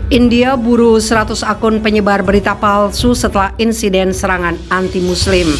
India buru 100 akun penyebar berita palsu setelah insiden serangan anti-Muslim.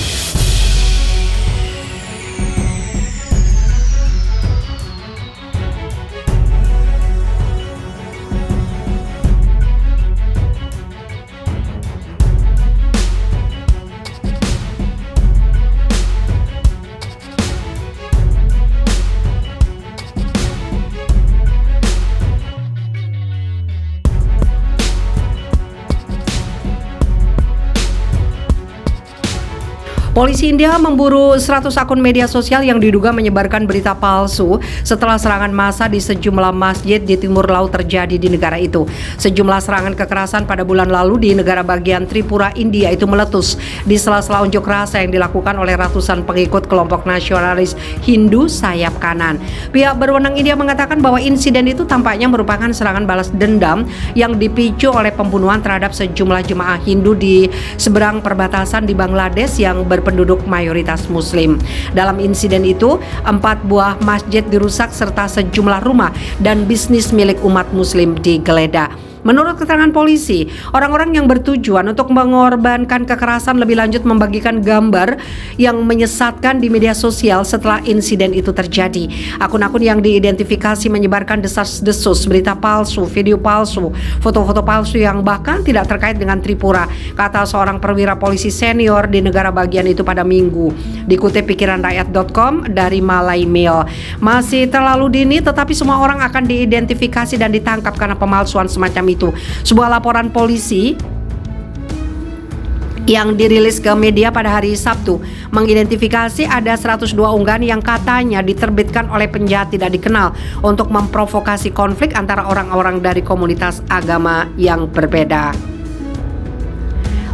Polisi India memburu 100 akun media sosial yang diduga menyebarkan berita palsu setelah serangan massa di sejumlah masjid di timur laut terjadi di negara itu. Sejumlah serangan kekerasan pada bulan lalu di negara bagian Tripura, India itu meletus di sela-sela unjuk rasa yang dilakukan oleh ratusan pengikut kelompok nasionalis Hindu sayap kanan. Pihak berwenang India mengatakan bahwa insiden itu tampaknya merupakan serangan balas dendam yang dipicu oleh pembunuhan terhadap sejumlah jemaah Hindu di seberang perbatasan di Bangladesh yang berpenduduk mayoritas Muslim. Dalam insiden itu, 4 buah masjid dirusak serta sejumlah rumah dan bisnis milik umat Muslim digeledah. Menurut keterangan polisi, orang-orang yang bertujuan untuk mengorbankan kekerasan lebih lanjut membagikan gambar yang menyesatkan di media sosial setelah insiden itu terjadi. Akun-akun yang diidentifikasi menyebarkan desas-desus, berita palsu, video palsu, foto-foto palsu yang bahkan tidak terkait dengan Tripura, kata seorang perwira polisi senior di negara bagian itu pada Minggu. Dikutip pikiranrakyat.com dari Malay Mail. Masih terlalu dini, tetapi semua orang akan diidentifikasi dan ditangkap karena pemalsuan semacam itu. Sebuah laporan polisi yang dirilis ke media pada hari Sabtu mengidentifikasi ada 102 unggahan yang katanya diterbitkan oleh penjahat tidak dikenal untuk memprovokasi konflik antara orang-orang dari komunitas agama yang berbeda.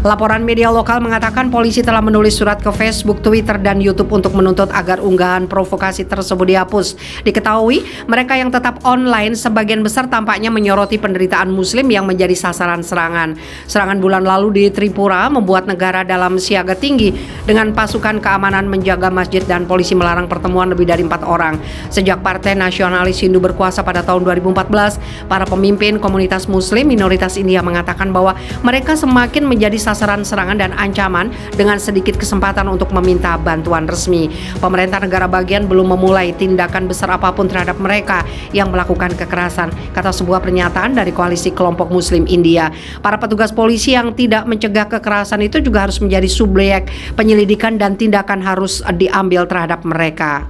Laporan media lokal mengatakan polisi telah menulis surat ke Facebook, Twitter, dan YouTube untuk menuntut agar unggahan provokasi tersebut dihapus. Diketahui, mereka yang tetap online sebagian besar tampaknya menyoroti penderitaan Muslim yang menjadi sasaran serangan. Serangan bulan lalu di Tripura membuat negara dalam siaga tinggi dengan pasukan keamanan menjaga masjid dan polisi melarang pertemuan lebih dari 4 orang. Sejak Partai Nasionalis Hindu berkuasa pada tahun 2014, para pemimpin komunitas Muslim minoritas India mengatakan bahwa mereka semakin menjadi sasaran serangan dan ancaman dengan sedikit kesempatan untuk meminta bantuan resmi. Pemerintah negara bagian belum memulai tindakan besar apapun terhadap mereka yang melakukan kekerasan, kata sebuah pernyataan dari koalisi kelompok Muslim India. Para petugas polisi yang tidak mencegah kekerasan itu juga harus menjadi subjek penyelidikan dan tindakan harus diambil terhadap mereka.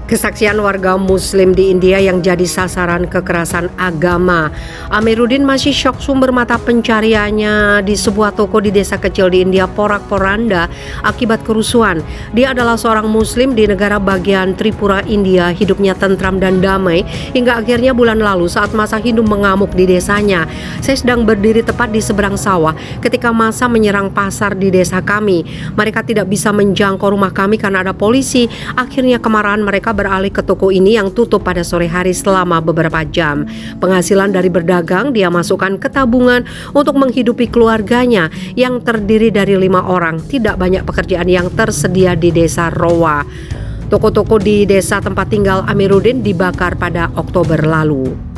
Kesaksian warga Muslim di India yang jadi sasaran kekerasan agama. Amiruddin masih syok sumber mata pencariannya di sebuah toko di desa kecil di India porak-poranda akibat kerusuhan. Dia adalah seorang Muslim di negara bagian Tripura, India. Hidupnya tentram dan damai hingga akhirnya bulan lalu saat massa Hindu mengamuk di desanya. Saya sedang berdiri tepat di seberang sawah ketika massa menyerang pasar di desa kami. Mereka tidak bisa menjangkau rumah kami karena ada polisi. Akhirnya kemarahan mereka beralih ke toko ini yang tutup pada sore hari selama beberapa jam. Penghasilan dari berdagang dia masukkan ke tabungan untuk menghidupi keluarganya yang terdiri dari 5 orang. Tidak banyak pekerjaan yang tersedia di desa Rowa. Toko-toko di desa tempat tinggal Amiruddin dibakar pada Oktober lalu.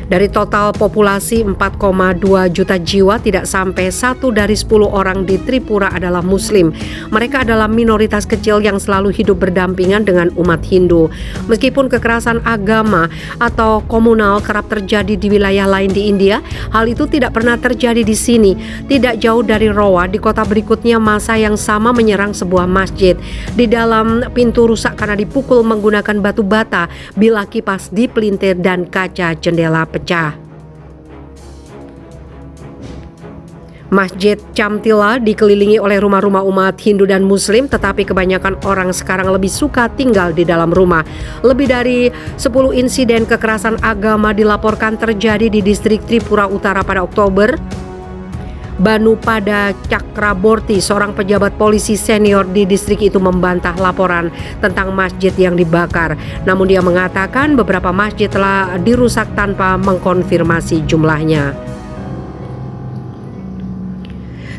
Dari total populasi 4,2 juta jiwa, tidak sampai 1 dari 10 orang di Tripura adalah Muslim. Mereka adalah minoritas kecil yang selalu hidup berdampingan dengan umat Hindu. Meskipun kekerasan agama atau komunal kerap terjadi di wilayah lain di India, hal itu tidak pernah terjadi di sini. Tidak jauh dari Rowa, di kota berikutnya, massa yang sama menyerang sebuah masjid. Di dalam pintu rusak karena dipukul menggunakan batu bata, bilah kipas dipelintir dan kaca jendela pecah. Masjid Chamtila dikelilingi oleh rumah-rumah umat Hindu dan Muslim, tetapi kebanyakan orang sekarang lebih suka tinggal di dalam rumah. Lebih dari 10 insiden kekerasan agama dilaporkan terjadi di distrik Tripura Utara pada Oktober. Banupada Cakraborty, seorang pejabat polisi senior di distrik itu, membantah laporan tentang masjid yang dibakar. Namun dia mengatakan beberapa masjid telah dirusak tanpa mengkonfirmasi jumlahnya.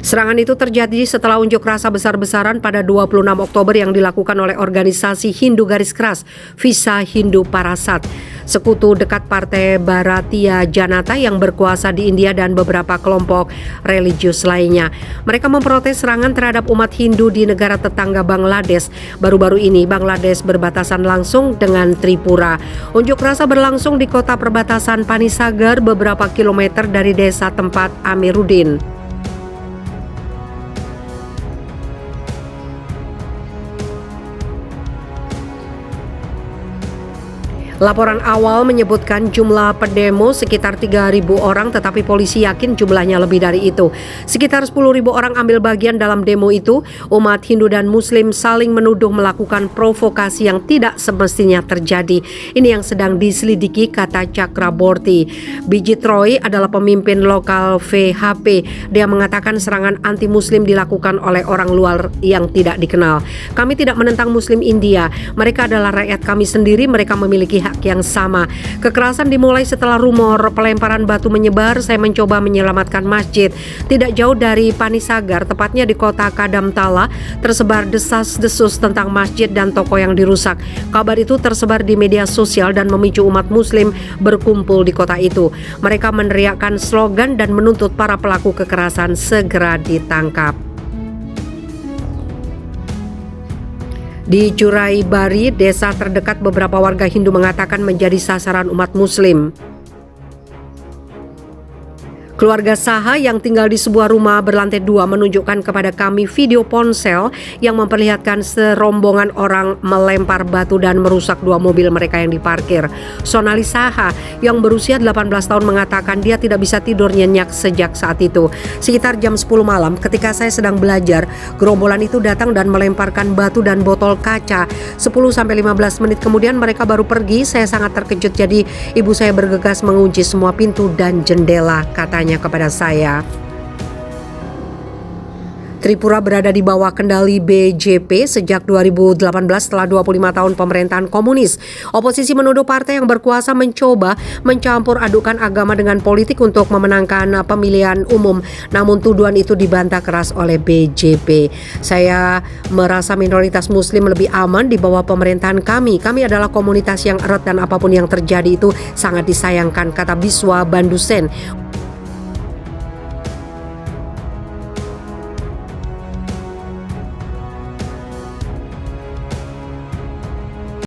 Serangan itu terjadi setelah unjuk rasa besar-besaran pada 26 Oktober yang dilakukan oleh organisasi Hindu garis keras Visa Hindu Parasat, sekutu dekat Partai Bharatiya Janata yang berkuasa di India dan beberapa kelompok religius lainnya. Mereka memprotes serangan terhadap umat Hindu di negara tetangga Bangladesh. Baru-baru ini Bangladesh berbatasan langsung dengan Tripura. Unjuk rasa berlangsung di kota perbatasan Panisagar, beberapa kilometer dari desa tempat Amiruddin. Laporan awal menyebutkan jumlah pendemo sekitar 3.000 orang, tetapi polisi yakin jumlahnya lebih dari itu. Sekitar 10.000 orang ambil bagian dalam demo itu. Umat Hindu dan Muslim saling menuduh melakukan provokasi yang tidak semestinya terjadi. Ini yang sedang diselidiki, kata Cakraborty. Bijit Roy adalah pemimpin lokal VHP. Dia mengatakan serangan anti-Muslim dilakukan oleh orang luar yang tidak dikenal. Kami tidak menentang Muslim India. Mereka adalah rakyat kami sendiri. Mereka memiliki hak yang sama. Kekerasan dimulai setelah rumor pelemparan batu menyebar. Saya mencoba menyelamatkan masjid tidak jauh dari Panisagar, tepatnya di kota Kadamtala. Tersebar desas-desus tentang masjid dan toko yang dirusak. Kabar itu tersebar di media sosial dan memicu umat Muslim berkumpul di kota itu. Mereka meneriakkan slogan dan menuntut para pelaku kekerasan segera ditangkap. Di Curai Bari, desa terdekat, beberapa warga Hindu mengatakan menjadi sasaran umat Muslim. Keluarga Saha yang tinggal di sebuah rumah berlantai 2 menunjukkan kepada kami video ponsel yang memperlihatkan serombongan orang melempar batu dan merusak 2 mobil mereka yang diparkir. Sonali Saha yang berusia 18 tahun mengatakan dia tidak bisa tidur nyenyak sejak saat itu. Sekitar jam 10 malam ketika saya sedang belajar, gerombolan itu datang dan melemparkan batu dan botol kaca. 10-15 menit kemudian mereka baru pergi. Saya sangat terkejut, jadi ibu saya bergegas mengunci semua pintu dan jendela, katanya kepada saya. Tripura berada di bawah kendali BJP sejak 2018 setelah 25 tahun pemerintahan komunis. Oposisi menuduh partai yang berkuasa mencoba mencampur adukan agama dengan politik untuk memenangkan pemilihan umum. Namun tuduhan itu dibantah keras oleh BJP. Saya merasa minoritas Muslim lebih aman di bawah pemerintahan kami. Kami adalah komunitas yang erat dan apapun yang terjadi itu sangat disayangkan, kata Biswa Bandusen.